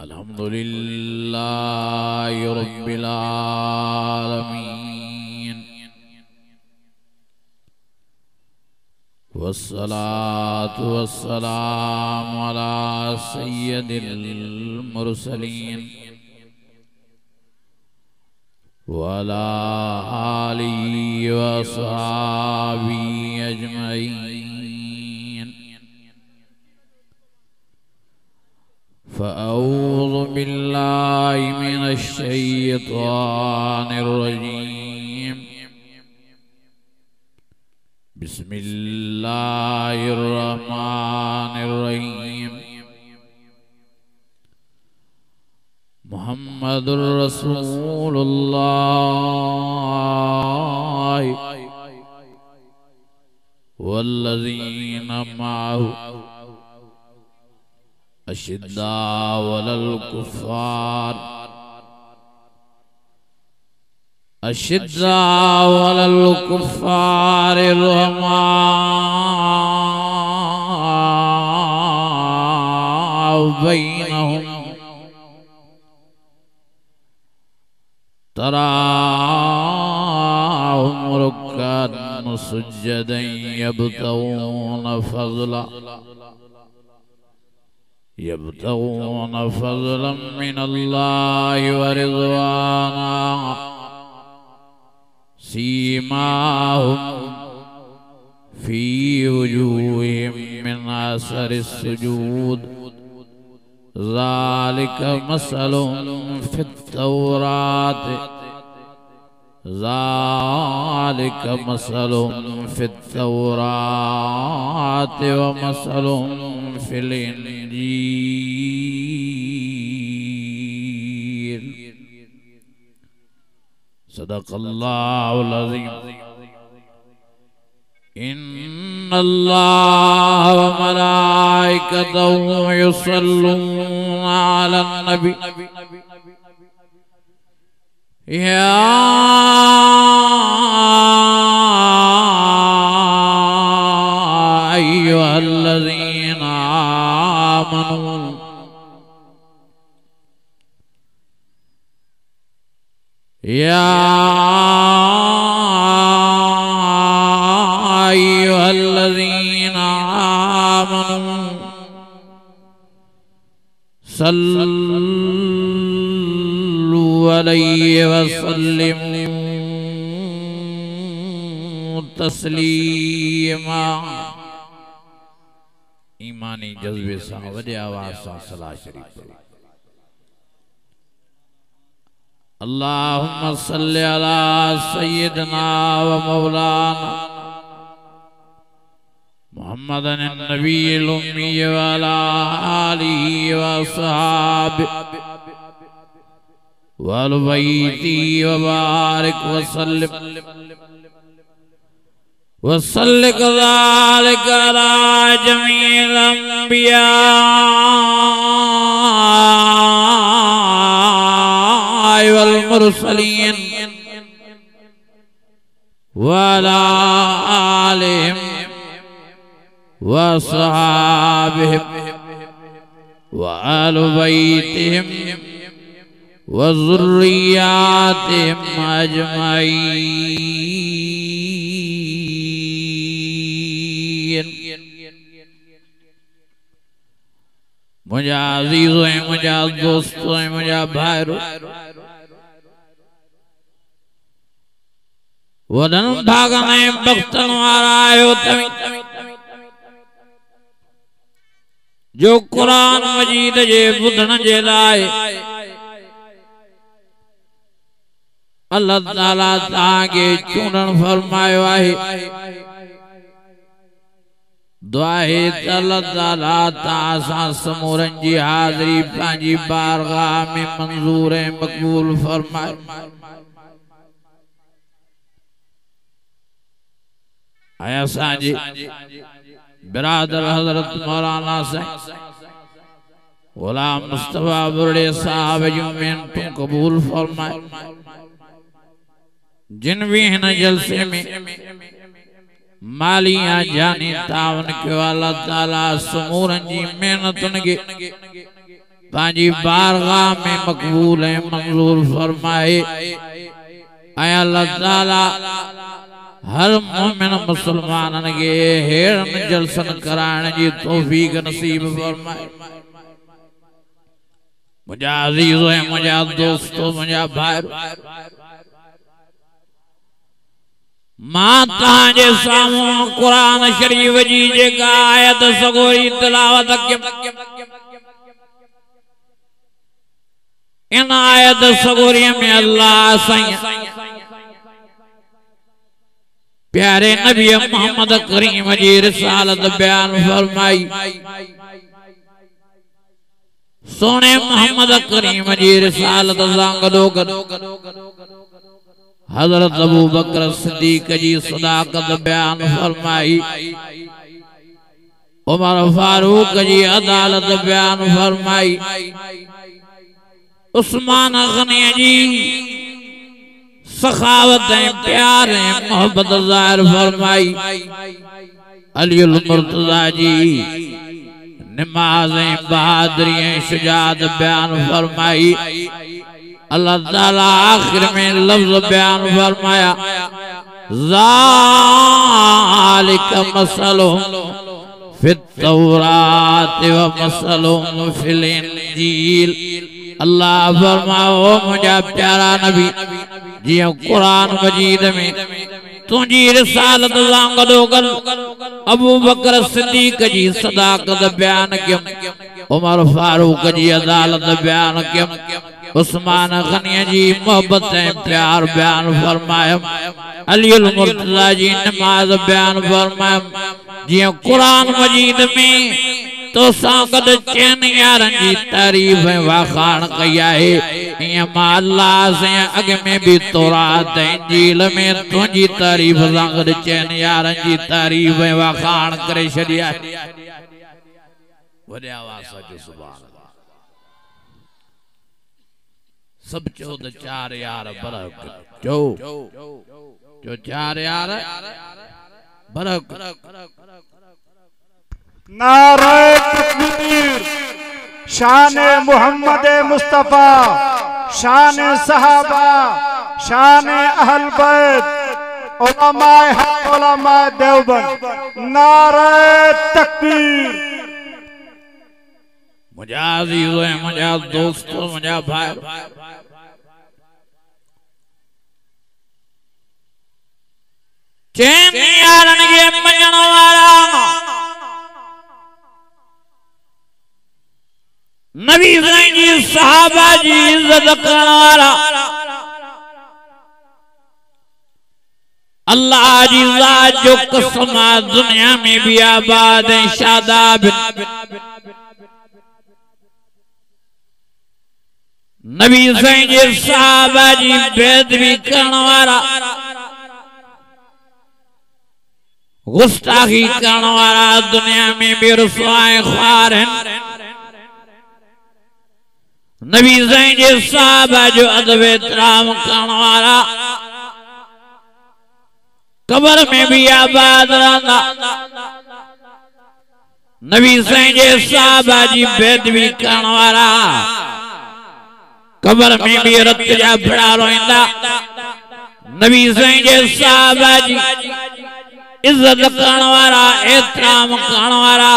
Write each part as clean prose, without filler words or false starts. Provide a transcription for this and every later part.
अल्हम्दुलिल्लाहि रब्बिल आलमीन वस्सलातु वस्सलामु अला सय्यदिल मुरसलीन व अला आलिहि व अस्हाबिहि अजमईन। फ़अऊज़ु बिल्लाहि मिनश शैतानिर रजीम। बिस्मिल्लाहिर रहमानिर रहीम। मुहम्मदुर रसूलुल्लाह वल्लज़ीना मअहु अशिद्दाउ अलल कुफ़्फ़ार रुहमाउ बैनहुम तराहुम रुक्कअन सुज्जदन यब्तगून फ़ज़लन मिनल्लाहि व रिज़वाना। सीमाहुम फ़ी वजूहिहिम मिन असरिस सुजूद ज़ालिक मसलुहुम फ़ित तौरात ज़ालिक मसलुहुम फ़ित तौरात व मसलुहुम फ़िल इंजील। सदक़ल्लाहुल अज़ीम। इन्नल्लाह व मलाइकतहु युसल्लूना अलन नबी या अय्युहल्लज़ीना आमनू या अय्युहल्लज़ीना आमनू सल्लु अलैहि वसल्लिमू तस्लीमा। ईमानी जज्बे सां वॾे आवाज़ सां सलाह शरीफ पढ़ो। अल्लाहुम्मा सल्लि अला सय्यिदना व मौलाना मुहम्मदन नबील उम्मी व अला आलिहि व अस्हाबिहि व अहलि बैति व बारिक व सल्लिम व सल्लि कज़ालिका अला जमीइल अंबिया वल मुरसलीन व अला आलिहिम व अस्हाबिहिम व अहलि बैतिहिम व ज़ुर्रिय्यातिहिम अजमईन। मुझा अज़ीज़ो है, मुझा दोस्तो है, मुझा भाइरो वदन भागने बख्तन वारा आयो तवी जो कुरान मजीद जे बुधन जे लाए अल्लाह ताला ताके चूंडन फरमायो आहे। दुआ है अल्लाह ताला तासा समूरन जी हाज़री पांजी बारगाह में मंजूर मकबूल फरमाए। आया साजी बिरादर हजरत मौलाना साईं गुलाम मुस्तफा बुर्ड़े साहब जूं मिन्नतूं कबूल फरमाए। जिन भी हिन जलसे में मालिया जानी तावन के अल्लाह ताला समूरन जी मेहनतुन के पांजी बारगाह में मकबूल है मंजूर फरमाए। ऐ अल्लाह ताला हर मोमिन मुसलमान के हेरन जलसन कराने जी तौफीक नसीब फरमाए। मुझा अजीजो है, मुझा दोस्तों, मुझा भाई, माता जे सामू कुरान शरीफ जी जेका आयत सगोरी तिलावत के इन आयत सगोरी में अल्लाह साईं प्यारे नबी मोहम्मद करीम जी रिसालत बयान फरमाई। सोने मोहम्मद करीम जी रिसालत जांगदोग हजरत अबू बकर सिद्दीक जी सदाकत बयान फरमाई। उमर फारूक जी अदालत बयान फरमाई। उस्मान गनी जी सखावतें प्यार मोहब्बत ज़ाहिर फरमाई। अलीउल मुर्तज़ा जी नमाज़ें बहादुरी शुजात बयान फरमाई। अल्लाह ताला आखिर में लफ्ज़ बयान फरमाया, ज़ालिका मसलुहुम फित तौरात व मसलुहुम फिल इंजील। अल्लाह फरमाओ मुझा प्यारा नबी जियो कुरान मजीद में तुझी रिसालत जांगदोगल अबू बकर सिद्दीक जी सदाकत बयान क्यों, उमर फारूक जी अदालत बयान क्यों, उस्मान गनी जी मोहब्बत प्यार बयान फरमाया। अलीउल मुर्तज़ा जी नमाज बयान फरमाया। जियो कुरान मजीद में तो सांगद चैन यारन जी तारीफ वाखान कया है। ये माला से अग में भी तौरात इंजील में तुझी तारीफ सांगद चैन यारन जी तारीफ वाखान करे छड़िया है। वडे आवाज सजो सुभान अल्लाह। सब चौद चार यार बरक जो चार यार बरक नारे तकबीर, शान मोहम्मद मुस्तफा, शान सहाबा, शान अहल बैत, उलमाए हक, उलमाए देवबंद। नारे तकबीर। मुझा अजीज़ों है, मुझा दोस्तों, मुझा भाई, चैन यारन के मजन वाला नबी जी सहाबा जी इज्जत करने वाला अल्लाह जी ज़ात जो कसम दुनिया में भी आबाद है शादाब। नबी जी सहाबा जी बेद भी करने वाला, गुस्ताखी करने वाला दुनिया में भी रुसवाए ख्वार है। नबी जी साहबा जो अदब एहतराम करने वाला कब्र में भी आबाद रहना। नबी जी साहबा जी बेदबी करने वाला कब्र में भी रत जा भड़ा रोइंदा। नबी जी साहबा जी इज्जत करने वाला, एहतराम करने वाला,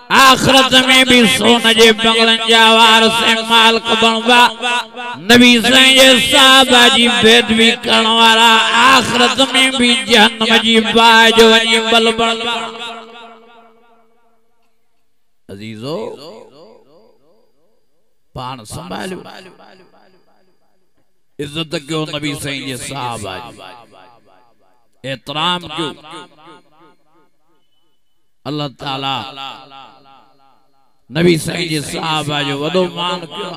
आखिरत में भी सोने जे बंगलन जावार से मालिक बनवा। नबी जी साहबा जी बेदबी करने वाला आखिरत में भी जहन्नम जी बाज वनी बल बनवा। अजीजो पान संभालो, इज्जत क्यों नबी जी साहबा जी, एहतराम क्यों। अल्लाह ताला नबी जी साहबा जो वडो मान क्यों।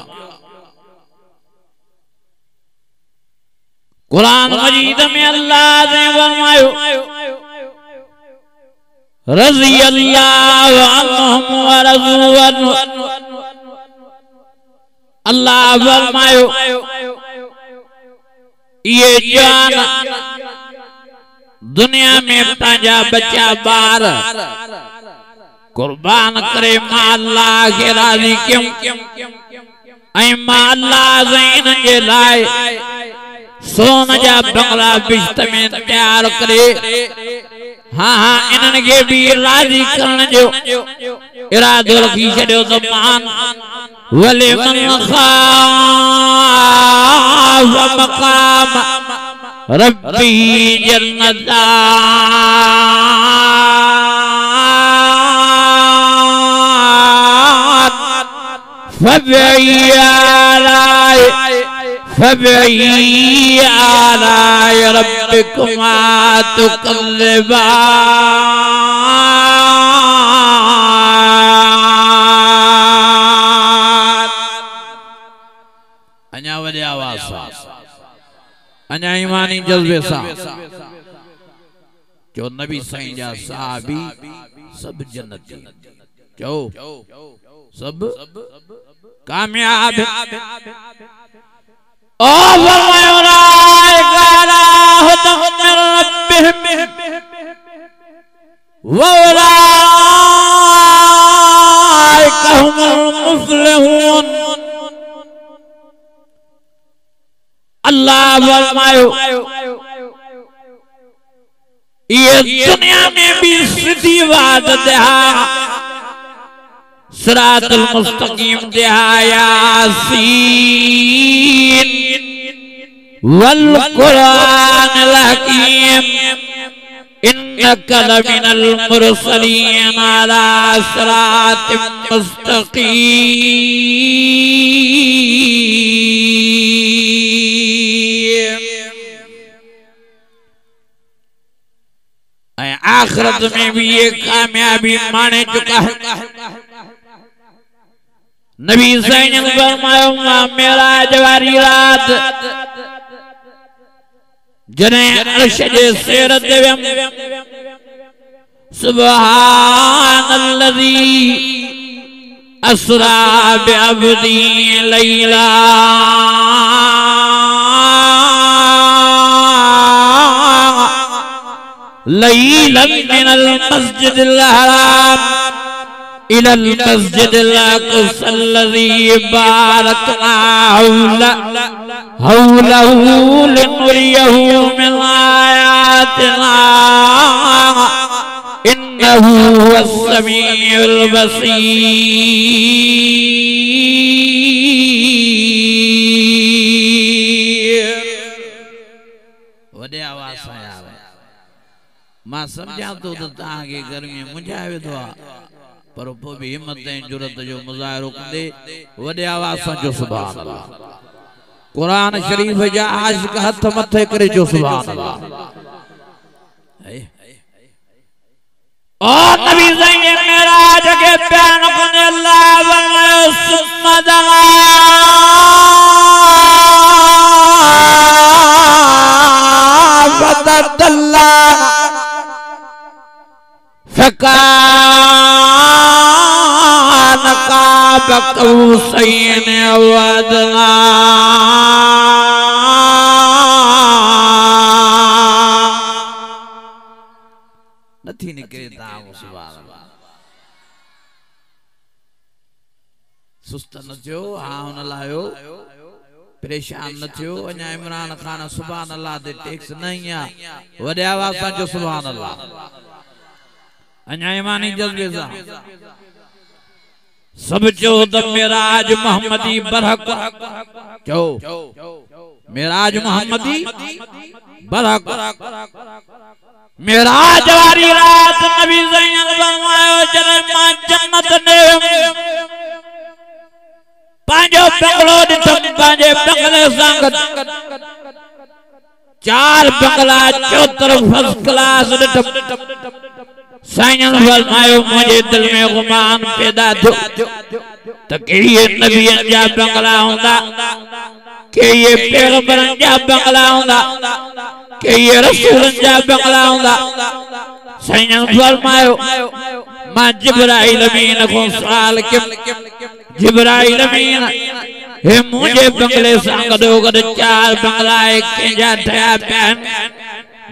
कुरान मजीद में अल्लाह ने फरमायो, रज़ी अल्लाहु अन्हुम व रज़ू अन्हु। अल्लाह फरमायो ये जान दुनिया में पंजा बच्चा बार कुर्बान करे मां अल्लाह के राजी क्यों ऐं मां अल्लाह ज़ैन जे लाए सोन जा बंगला बिश्त में तैयार करे हाँ हाँ इन्हन के भी राजी करण जो इरादो रखी छड़ियो त मान वले मन खाफ मकाम रब्बी जन्नतान फबई आलाए रब्बिकुमा तुकल्लिबान। अञा वॾे आवाज़ सां अञा ईमानी जज्बे सां जो नबी साईं जा सहाबी सब जन्नती चओ सब कामयाब ओ फरमायो गाला हुदम मिन रब्बिहिम व उलाइका हुमुल मुफ्लिहून। अल्लाह फरमायो ये दुनिया में भी सीधी बात दहा सिरातुल मुस्तकीम दहा यासीन वल कुरानिल हकीम इन्नका लमिनल मुरसलीन अला सिरातिम मुस्तकीम। आखिरत में भी ये कामयाबी माने चुका है। नबी साईं ने फरमायो मेराज वारी रात जने अर्श जे सिर ते वियम सुब्हानल्लज़ी अस्रा बिअब्दी लैला लैलन मिनल मस्जिदिल हराम इलल मस्जिदिल अक़सल्लज़ी बारकना हौलहु लिनुरियहु मिन आयातिना इन्नहु हुवस समीउल बसीर। वॾे आवाज़ सां यार मां समझा तो ताके गर्मी मुंझावे तो पर पोइ भी हिम्मत ऐं जुरत जो मुज़ाहिरो कंदे वॾे आवाज़ सां जो सुभान अल्लाह। कुरान शरीफ जा आशिक हथ मथे करे जो सुभान अल्लाह। ओ नबी साईं मेराज के बयान कंदे अल्लाह फरमायो सुम्मा दगा फतदल्ला फकान काब कौसैन अव अदना। नथी निकरे तां सुभान अल्लाह। सुस्त न थियो हां न लायो परेशान न थियो अञा इमरान खान सुभान अल्लाह ते टैक्स नहीं आ वॾे आवाज़ सां जो सुभान अल्लाह। अञा ईमानी जज्बे सां सब चो त मेराज मोहम्मदी बरहक चो मेराज मोहम्मदी बरहक। मेराज वारी रात नबी साईं फरमायो जने मां जन्नत ने पांजो बंगलो ॾिठम पांजे बंगले सां चार बंगला चौतर फर्स्ट क्लास ॾिठम। साईं फरमायो मुझे दिल में गुमान पैदा थियो त कहिड़े नबियन जा बंगला हूंदा के ये पैगंबरन जा बंगला हूंदा के ये रसूलन जा बंगला हूंदा। साईं फरमायो मां जिब्राइल अमीन को सवाल कयम जिब्राइल अमीन हे मुझे बंगले सां गॾो गॾु चार बंगला कंहिंजा ठहिया पिया आहिनि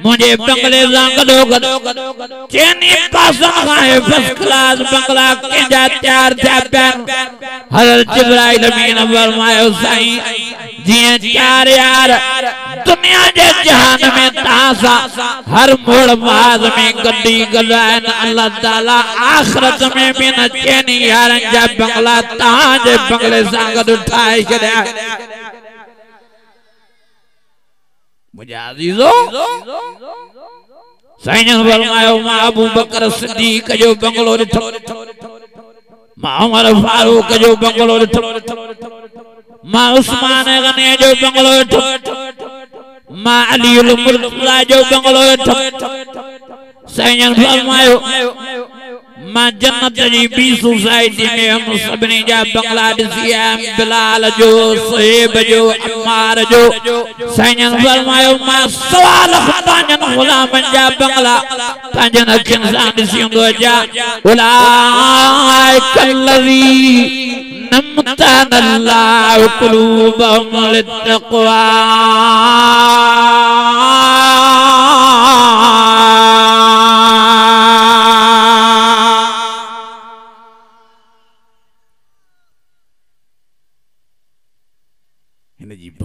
मुझे बंगले गडो गडो चेनी कसम खाए फर्स्ट क्लास बंगला के जा तैयार था हज़रत जिब्राइल अमीन फरमायो साईं जिए चार यार दुनिया के जहान में तासा हर मोड़ माज में गड्डी गलायन अल्लाह ताला आखिरत में भी न चेनी यारन जा बंगला ताज बंगले सांगद उठाए छड़या मुझे अजीजो साईं फरमायो मां अबू बकर सिद्दीक जो बंगलो ॾिठो मां उमर फारूक जो बंगलो ॾिठो मां उस्मान गनी जो बंगलो ॾिठो मां अली उल मुर्तज़ा जो बंगलो ॾिठो साईं फरमायो मां जन्नत जी बी सोसाइटी में हम सभिनी जा बंगला ॾिसी आयमि बिलाल जो सुहेब जो अम्मार जो साईं फरमायो मां सवाल पंहिंजनि ग़ुलामनि जा बंगला पंहिंजनि अखियुनि सां ॾिसी हूंदो जा उलाइकल्लज़ी नमतनल्लाहु क़ुलूबहुम लित्तक़वा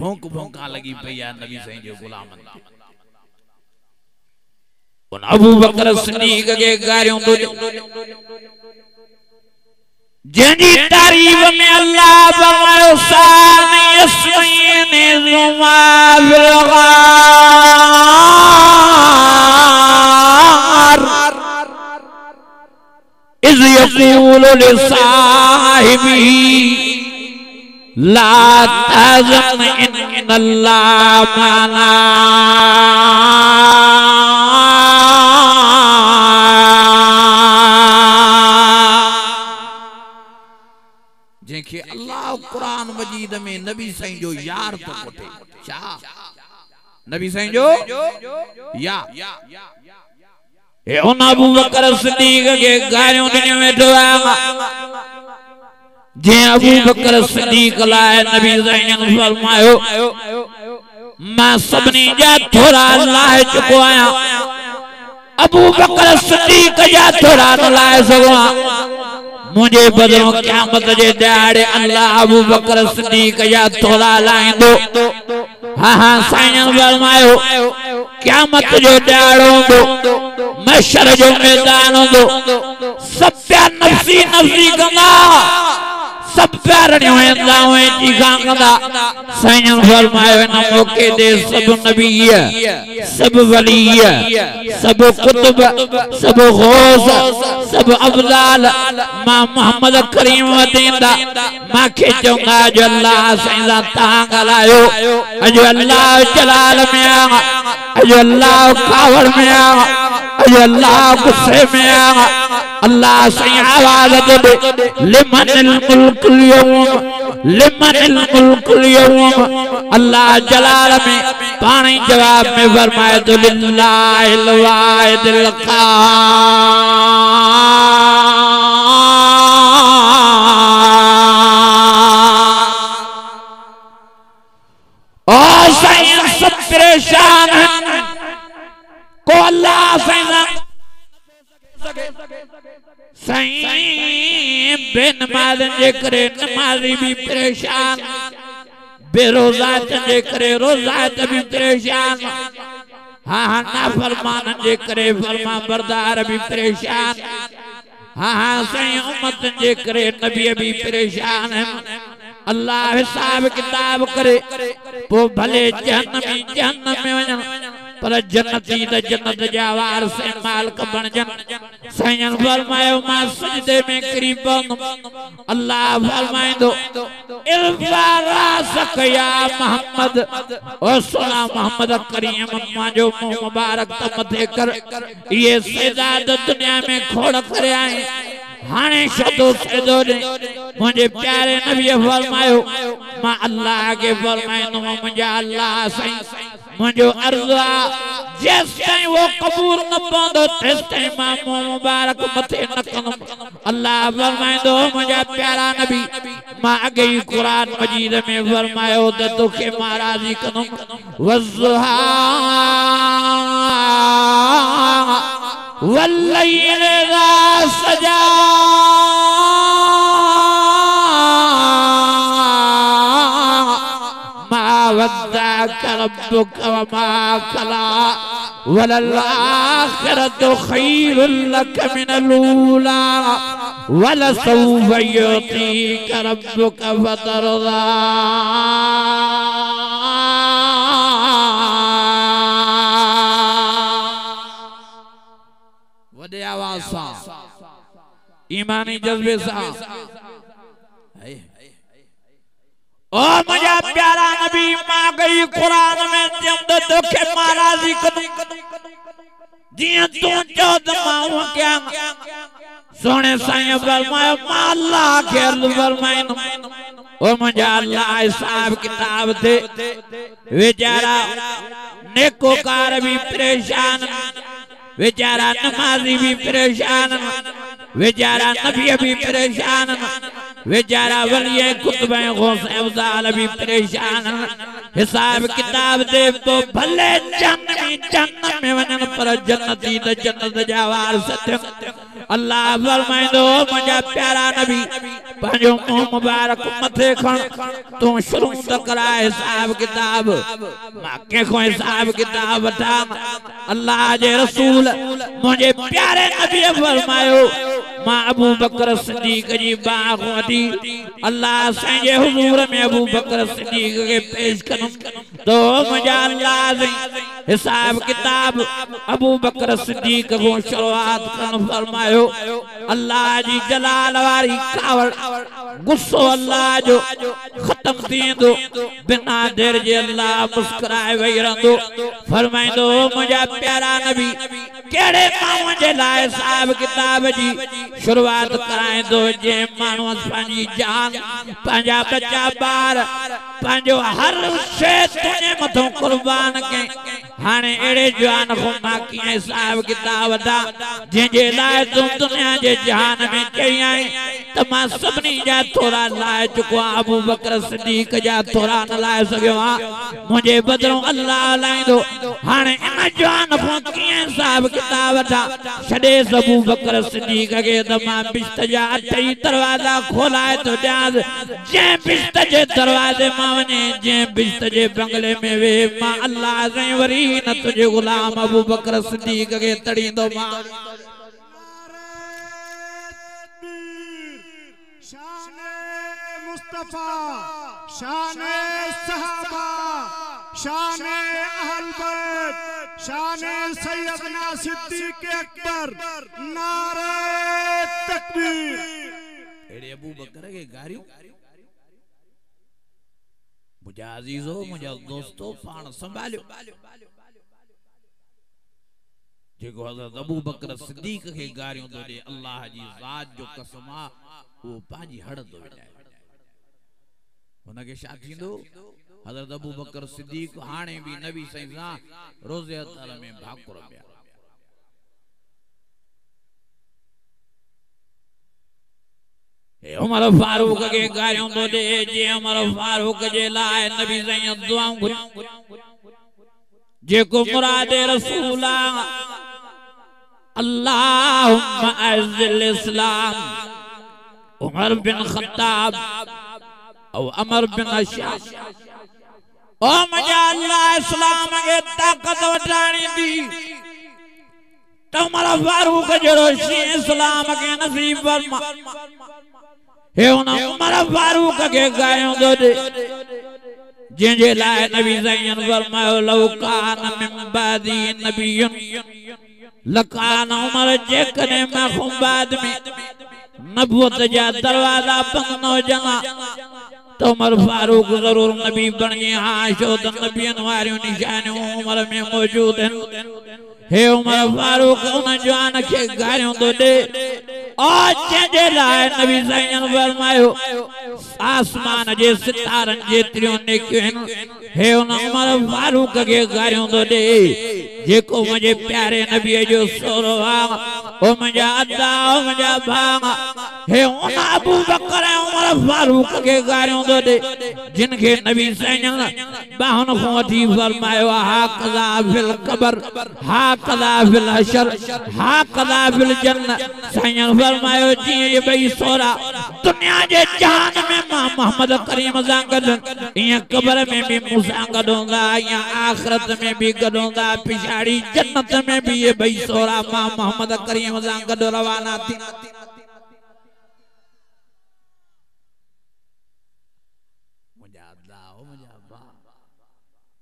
भौंक भौंका लगी भैया नबी साईं जो गुलामन उन अबू बकर सिद्दीक के गारियों तो जंजी तारीफ में अल्लाह फरमायो सानी यस्मीन जुमा बिलगार इज़ यक़ूलु लिसाहिबिही ला तज़न इन्नल्लाह माना जेके अल्लाह कुरान मजीद में नबी साईं जो यार तो कोठे छा नबी साईं जो या ए उन अबू बकर सिद्दीक के गारियों दुनिया में ठोया जे अबू बकर सिद्दीक लाए नबी साईं फरमायो मां सबनी जा थोड़ा लाए चुको आया अबू बकर सिद्दीक जा थोड़ा न लाए सगो मुझे बदलो क़यामत जे ॾियारे अल्लाह अबू बकर सिद्दीक जा थोड़ा लाइंदो हां हां साईं फरमायो क़यामत जो ॾियारो हूंदो महशर जो मैदान हूंदो सब प्या नफ़्सी नफ़्सी कंदा सब प्यारणियों दावे चीखा कंदा साईं फरमायो न मौके दे सब नबी सब वली सब कुतुब सब गौस सब अफजाल मां मोहम्मद करीम वदेंदा मां के चंगा जो अल्लाह साईं ता गलायो अज अल्लाह जलाल में आ अज अल्लाह कावड़ में आ अज अल्लाह गुस्से में आ अल्लाह साईं आवाज दे लिमनिल मुल्क लिमनिल मुल्क अल्लाह जलाल में पानी जवाब में फरमाए तो लिल्लाहिल वाहिदिल क़हार ओ साईं सब परेशान को अल्लाह साईं साईं बेनमाज जे करे नमाजी भी परेशान बेरोजा जे करे रोजात भी परेशान हाँ हाँ नाफरमान जे करे फरमा बरदार भी परेशान हाँ हाँ साईं उम्मत जे करे नबी भी परेशान है अल्लाह हिसाब किताब करे वो भले जहन्नम में वजन पर जन्नती द जन्नत जा वारिस मालिक बणजन साईं फरमायो मां सजदे में करीब अल्लाह फरमाइंदो इल्फारासक या मोहम्मद ओ सोना मोहम्मद करीम मां जो मुंह मुबारक त मथे कर ये सजाद दुनिया में खोड़ करे आए हाने शदो सजदो ने मुझे प्यारे नबी फरमायो मां अल्लाह के फरमाइंदो मुझे अल्लाह साईं मुझे अर्ज़ा जिस टाइम वो कबूल न पांदो तिस टाइम मां मुबारक मथे न कंदम अल्लाह फरमाइंदो मुझे प्यारा नबी मां अगे ही कुरान मजीद में फरमायो त तोखे मां राज़ी कंदम वज़हा वल्लैल इज़ा सजा मा वद्दअक रब्बुक वमा कला वलल आखिरतु खैरुल लक मिनल ऊला वलसौफ युअतीक रब्बुक फतरदा। वडे आवाज सा ईमानी जज्बे सा ओ मुझा प्यारा नबी मां गई कुरान में जमद दोखे महाराजी कदू जिया तू चौद माऊ क्या सोने साईं फरमायो मां अल्लाह के अर्ज़ फरमाइन ओ मुझा अल्लाह हिसाब किताब थे बेचारा नेकोकार भी परेशान बेचारा नमाजी भी परेशान बेचारा नबी भी परेशान बेचारा वलिए कुतुब गौस अफ़ज़ाल भी परेशान हिसाब किताब दे तो भले जन्नत में वञन पर जन्नती त जन्नत जा वारिस अल्लाह फरमाइंदो मुंहिंजा प्यारा नबी पंहिंजो मुंहुं मुबारक मथे खण तूं शुरू त कराए हिसाब किताब मां कंहिंखो हिसाब किताब वठां अल्लाह जे रसूल मुंहिंजे प्यारे नबी फरमायो मां अबू बकर सिद्दीक जी बाह वठी अल्लाह असांजे हुज़ूर में अबू बकर सिद्दीक के पेश कदम तो मुंहिंजा अल्लाह हिसाब किताब अबू बकर सिद्दीक को शुरुआत करण फरमायो अल्लाह जी जलाल वारी कावड़ गुस्सो अल्लाह जो खत्म थींदो बिना देर जे अल्लाह मुस्कुराए वेही रहंदो फरमाइंदो मुंहिंजा प्यारा नबी केड़े माण्हू जे लाइ हिसाब किताब जी शुरुआत कराइंदो जे माण्हू पंहिंजी जान पंहिंजा बच्चा ॿार पंहिंजो हर शइ तुंहिंजे मथां कुर्बान कई हाणे अहिड़े जवान को मां कीअं हिसाब किताब वठां जंहिंजे लाइ तूं दुनिया जे जहान में चई आई त मां सभिनी जा थोरा लाए चुको आहियां अबू बकर सिद्दीक जा थोरा न लाए सघियो आहियां मुंहिंजे बदिरां अल्लाह हलाईंदो हाणे इन जवान को कीअं हिसाब किताब वठां छॾेसि अबू बकर सिद्दीक खे त मां बिश्त जा 8 दरवाज़ा खोलाए थो ॾियांसि जंहिं बिश्त जे दरवाज़े मां वञे जंहिं बिश्त जे बंगले में वेह मां अल्लाह साईं वरी न तुझे गुलाम अबू बकर सिद्दीक के तड़ींदो मां शाने मुस्तफा शाने सहाबा शाने अहल बैत शाने सैयदना सिद्दीक अकबर नारे तकबीर एड़े अबू बकर के गारियो मुझा अजीजो मुझा दोस्तों पान संभालियो जेको हज़रत अबू बकर सिद्दीक के गारियों तो दे अल्लाह जी ज़ात जो कसम आ वो पाजी हड़ दो विञाए उनके छा थींदो हज़रत अबू बकर सिद्दीक हाणे भी नबी साईं सां रोज़े अतर में भाकुर पिया उमर फारूक के गारियों तो दे जे उमर फारूक जे लाए नबी साईं दुआऊं जेको मुरादे रसूला अल्लाहुम्मा अज़्ज़िल इस्लाम उमर बिन खत्ताब और अमर बिन अशा ओ मुझा अल्लाह इस्लाम के ताकत वठाणी दी तो उमर फारूक जरो इस्लाम के नसीब फरमा हे उमर फारूक के गायों दो दे जिंजे लाए नबी साईं फरमायो लौ कान मिन बादी नबियुन लकान उमर जेकने महबूबाद में नबूवत जा दरवाजा बंद न जना तो उमर फारूक जरूर नबी बने हां शो त नबियन वारियों निशानियों उमर में मौजूद हैं हे उमर फारूक उन जवान के गारियों तो दे और जे लाए नबी साईं फरमायो आसमान जे सितारन जेतिरियों नेकियूं हे उन उमर फारूक के गारियों तो दे जेको मुझे प्यारे नबी जो सोरो आ ओ मुझा अद्दा ओ मुझा भांगा हे उन अबू बकर उमर फारूक के गारियों दो दे जिनके नबी सैयद बाहन को वठी फरमायो हा कदा फिल कबर हा कदा फिल हशर हा कदा फिल जन्नत सैयद फरमायो जी ये भई सोरा दुनिया जे जहान में मां मोहम्मद करीम सां गॾु इया कबर में भी मूसा गॾोंदा या आखिरत में भी गॾोंदा पिछाड़ी जन्नत में भी ये भई सोरा मां मोहम्मद करीम सां गॾु रवाना थी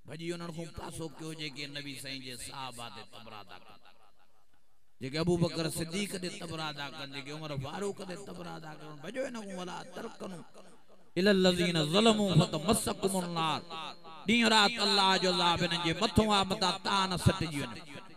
भजी उन्हनि को पासो कयो जेके नबी साईं जे सहाबा ते तबरादा कनि जेके अबू बकर सिद्दीक दे तबरादा कनि जेके उमर फारूक दे तबरादा कनि भजो इन को वला तरकनु इलल लज़ीन ज़लमू फतमस्सकुमुन नार ॾींहुं रात अल्लाह जो अज़ाब इन जे मथों आ मता तान सटजी वञे